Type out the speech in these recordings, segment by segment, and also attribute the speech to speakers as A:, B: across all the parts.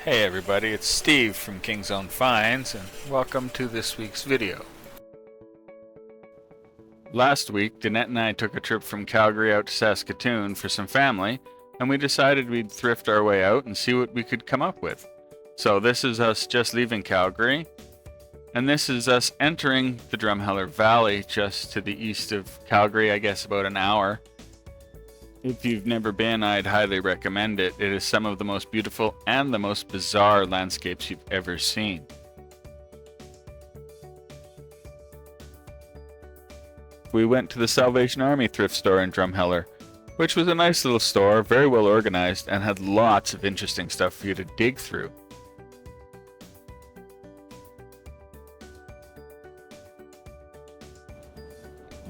A: Hey everybody, it's Steve from King's Own Finds, and welcome to this week's video. Last week, Danette and I took a trip from Calgary out to Saskatoon for some family, and we decided we'd thrift our way out and see what we could come up with. So this is us just leaving Calgary, and this is us entering the Drumheller Valley just to the east of Calgary, I guess about an hour. If you've never been, I'd highly recommend it. It is some of the most beautiful and the most bizarre landscapes you've ever seen. We went to the Salvation Army thrift store in Drumheller, which was a nice little store, very well organized, and had lots of interesting stuff for you to dig through.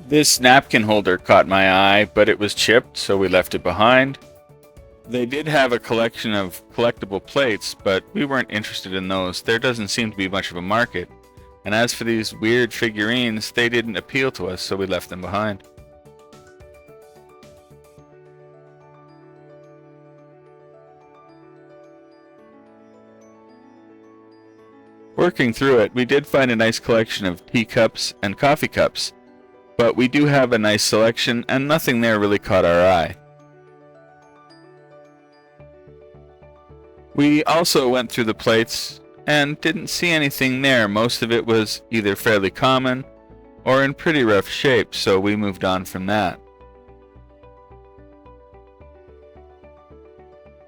A: This napkin holder caught my eye, but it was chipped, so we left it behind. They did have a collection of collectible plates, but we weren't interested in those. There doesn't seem to be much of a market. And as for these weird figurines, they didn't appeal to us, so we left them behind. Working through it, we did find a nice collection of teacups and coffee cups. But we do have a nice selection, and nothing there really caught our eye. We also went through the plates and didn't see anything there. Most of it was either fairly common or in pretty rough shape, so we moved on from that.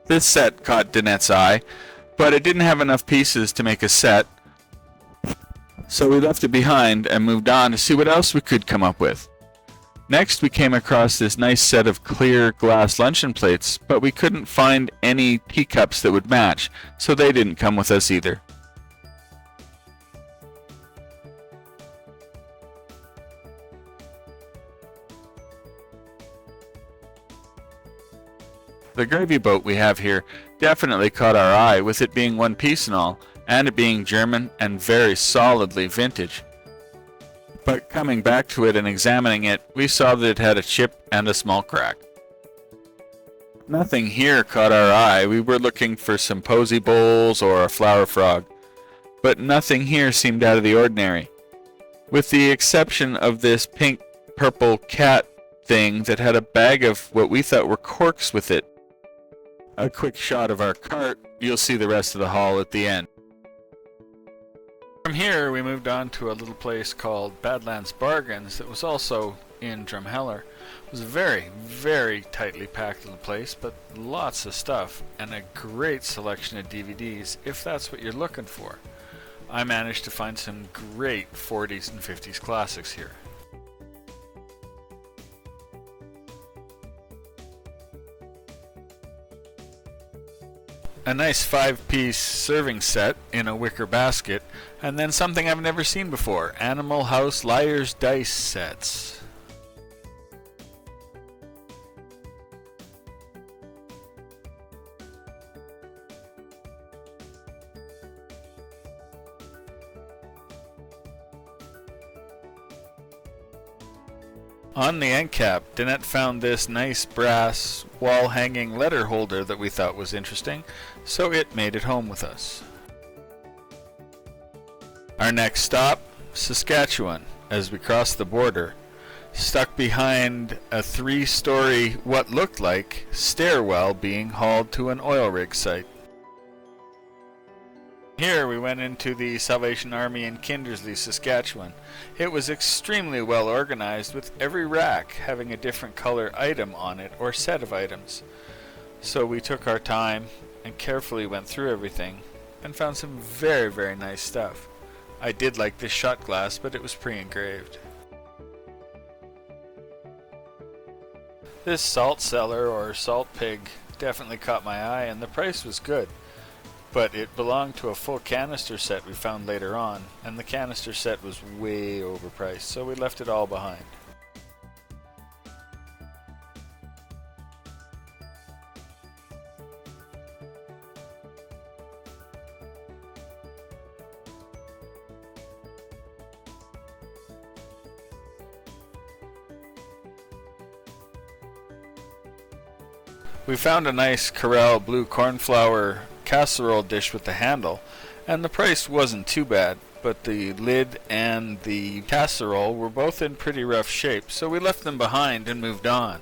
A: This set caught Danette's eye, but it didn't have enough pieces to make a set. So we left it behind and moved on to see what else we could come up with. Next, we came across this nice set of clear glass luncheon plates, but we couldn't find any teacups that would match, so they didn't come with us either. The gravy boat we have here definitely caught our eye, with it being one piece and all, and it being German and very solidly vintage. But coming back to it and examining it, we saw that it had a chip and a small crack. Nothing here caught our eye. We were looking for some posy bowls or a flower frog, but nothing here seemed out of the ordinary, with the exception of this pink-purple cat thing that had a bag of what we thought were corks with it. A quick shot of our cart, you'll see the rest of the haul at the end. From here, we moved on to a little place called Badlands Bargains that was also in Drumheller. It was a very, very tightly packed little place, but lots of stuff and a great selection of DVDs if that's what you're looking for. I managed to find some great 40s and 50s classics here. A nice 5-piece serving set in a wicker basket, and then something I've never seen before, Animal House Liar's Dice sets. On the end cap, Danette found this nice brass wall-hanging letter holder that we thought was interesting, so it made it home with us. Our next stop, Saskatchewan, as we crossed the border, stuck behind a 3-story, what looked like, stairwell being hauled to an oil rig site. Here we went into the Salvation Army in Kindersley, Saskatchewan. It was extremely well organized, with every rack having a different color item on it or set of items. So we took our time and carefully went through everything and found some very, very nice stuff. I did like this shot glass, but it was pre-engraved. This salt cellar or salt pig definitely caught my eye, and the price was good. But it belonged to a full canister set we found later on, and the canister set was way overpriced, so we left it all behind. We found a nice Corel blue cornflower casserole dish with the handle, and the price wasn't too bad, but the lid and the casserole were both in pretty rough shape, so we left them behind and moved on.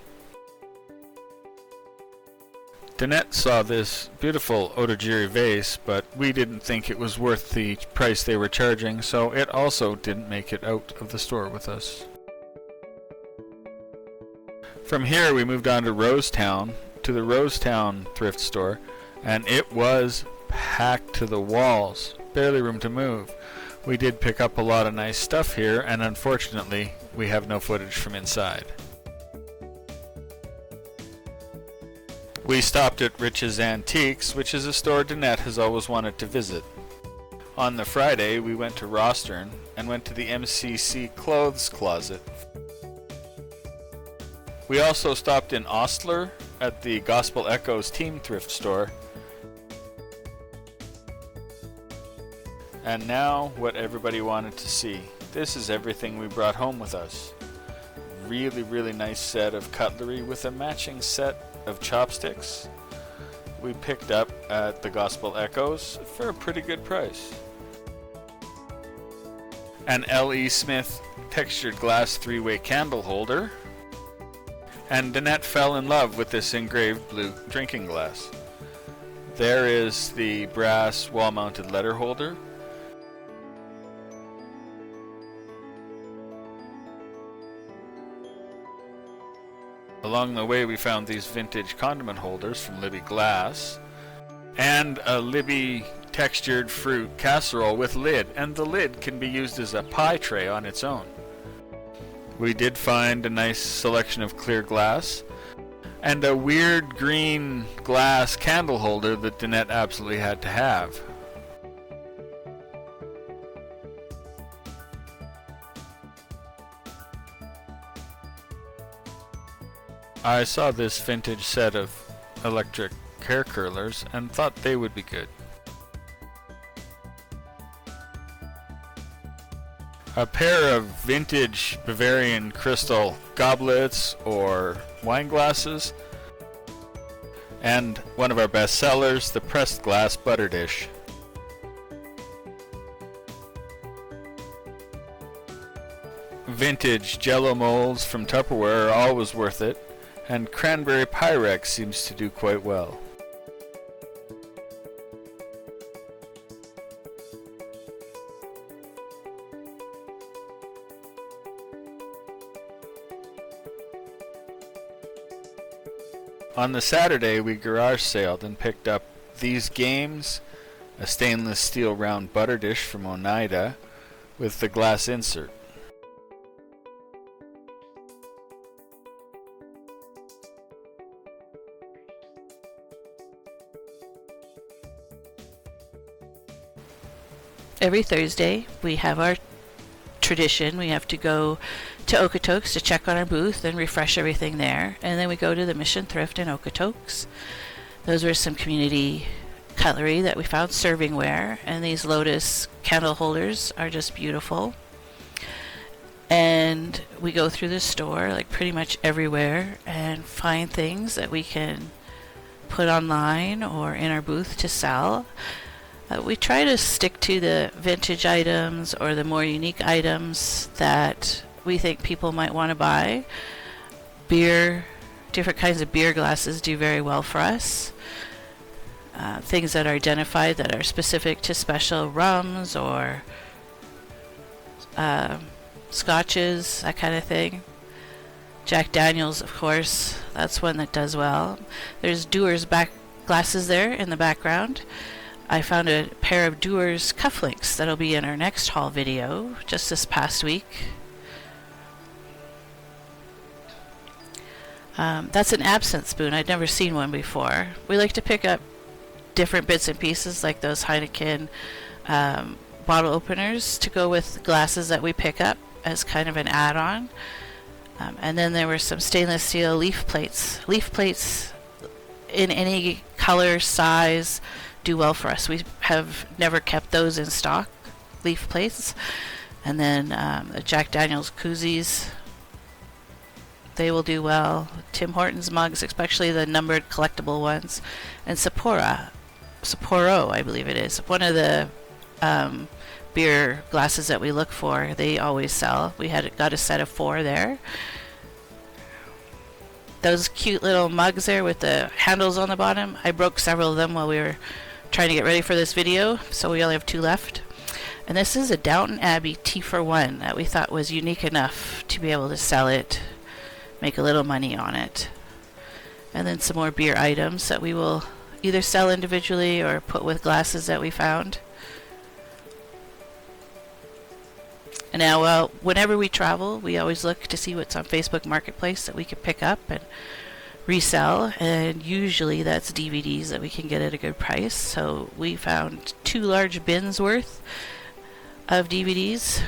A: Danette saw this beautiful Otogieri vase, but we didn't think it was worth the price they were charging, so it also didn't make it out of the store with us. From here we moved on to Rosetown, to the Rosetown thrift store, and it was packed to the walls, barely room to move. We did pick up a lot of nice stuff here, and unfortunately we have no footage from inside. We stopped at Rich's Antiques, which is a store Danette has always wanted to visit. On the Friday, we went to Rosetown and went to the MCC Clothes Closet. We also stopped in Ostler at the Gospel Echoes Team Thrift store. And now, what everybody wanted to see. This is everything we brought home with us. Really nice set of cutlery with a matching set of chopsticks we picked up at the Gospel Echoes for a pretty good price. An L.E. Smith textured glass 3-way candle holder, and Danette fell in love with this engraved blue drinking glass. There is the brass wall-mounted letter holder. Along the way we found these vintage condiment holders from Libby Glass and a Libby textured fruit casserole with lid, and the lid can be used as a pie tray on its own. We did find a nice selection of clear glass and a weird green glass candle holder that Danette absolutely had to have. I saw this vintage set of electric hair curlers and thought they would be good. A pair of vintage Bavarian crystal goblets or wine glasses, and one of our best sellers, the pressed glass butter dish. Vintage Jello molds from Tupperware are always worth it, and cranberry Pyrex seems to do quite well. On the Saturday we garage saled and picked up these games, a stainless steel round butter dish from Oneida with the glass insert.
B: Every Thursday we have our tradition. We have to go to Okotoks to check on our booth and refresh everything there, and then we go to the Mission Thrift in Okotoks. Those were some community cutlery that we found, servingware, and these lotus candle holders are just beautiful. And we go through the store like pretty much everywhere and find things that we can put online or in our booth to sell. We try to stick to the vintage items or the more unique items that we think people might want to buy. Beer, different kinds of beer glasses do very well for us. Things that are identified that are specific to special rums or scotches, that kind of thing. Jack Daniels, of course, that's one that does well. There's Dewar's back glasses there in the background. I found a pair of Dewar's cufflinks that'll be in our next haul video just this past week. That's an absinthe spoon. I'd never seen one before. We like to pick up different bits and pieces like those Heineken bottle openers to go with glasses that we pick up as kind of an add-on. And then there were some stainless steel leaf plates. Leaf plates in any color, size, do well for us. We have never kept those in stock, leaf plates. And then the Jack Daniels koozies, they will do well. Tim Hortons mugs, especially the numbered collectible ones. And Sapporo Sapporo, I believe it is. One of the beer glasses that we look for, they always sell. We got a set of 4 there. Those cute little mugs there with the handles on the bottom, I broke several of them while we were trying to get ready for this video, so we only have 2 left. And this is a Downton Abbey tea for 1 that we thought was unique enough to be able to sell it, make a little money on it. And then some more beer items that we will either sell individually or put with glasses that we found. And now, whenever we travel, we always look to see what's on Facebook Marketplace that we can pick up and resell, and usually that's DVDs that we can get at a good price. So we found 2 large bins worth of DVDs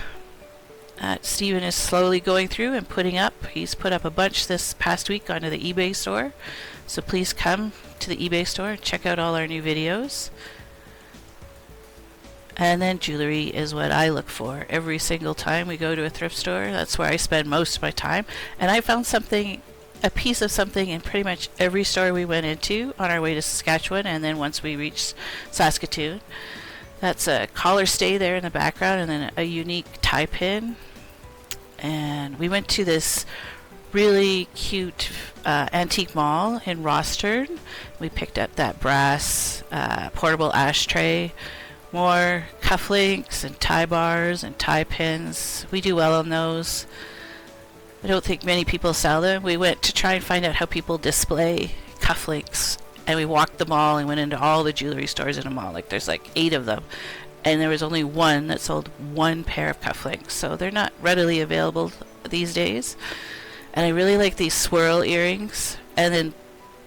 B: that Stephen is slowly going through and putting up. He's put up a bunch this past week onto the eBay store, so please come to the eBay store and check out all our new videos. And then jewelry is what I look for every single time we go to a thrift store. That's where I spend most of my time. And I found something, a piece of something in pretty much every store we went into on our way to Saskatchewan, and then once we reached Saskatoon. That's a collar stay there in the background, and then a unique tie pin. And we went to this really cute antique mall in Rosetown. We picked up that brass portable ashtray, more cufflinks and tie bars and tie pins. We do well on those. I don't think many people sell them. We went to try and find out how people display cufflinks, and we walked the mall and went into all the jewelry stores in the mall. Like, there's like 8 of them, and there was only one that sold 1 pair of cufflinks, so they're not readily available these days. And I really like these swirl earrings, and then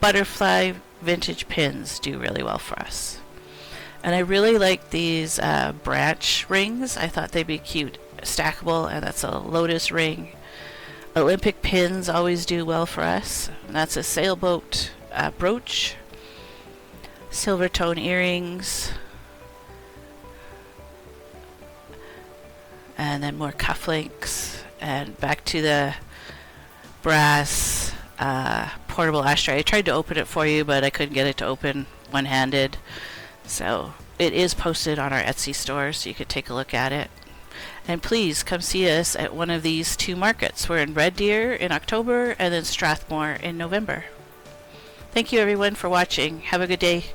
B: butterfly vintage pins do really well for us. And I really like these branch rings. I thought they'd be cute, stackable, and that's a lotus ring. Olympic pins always do well for us. And that's a sailboat brooch. Silver tone earrings. And then more cufflinks. And back to the brass portable ashtray. I tried to open it for you, but I couldn't get it to open one-handed. So it is posted on our Etsy store, so you could take a look at it. And please come see us at one of these 2 markets. We're in Red Deer in October and then Strathmore in November. Thank you everyone for watching. Have a good day.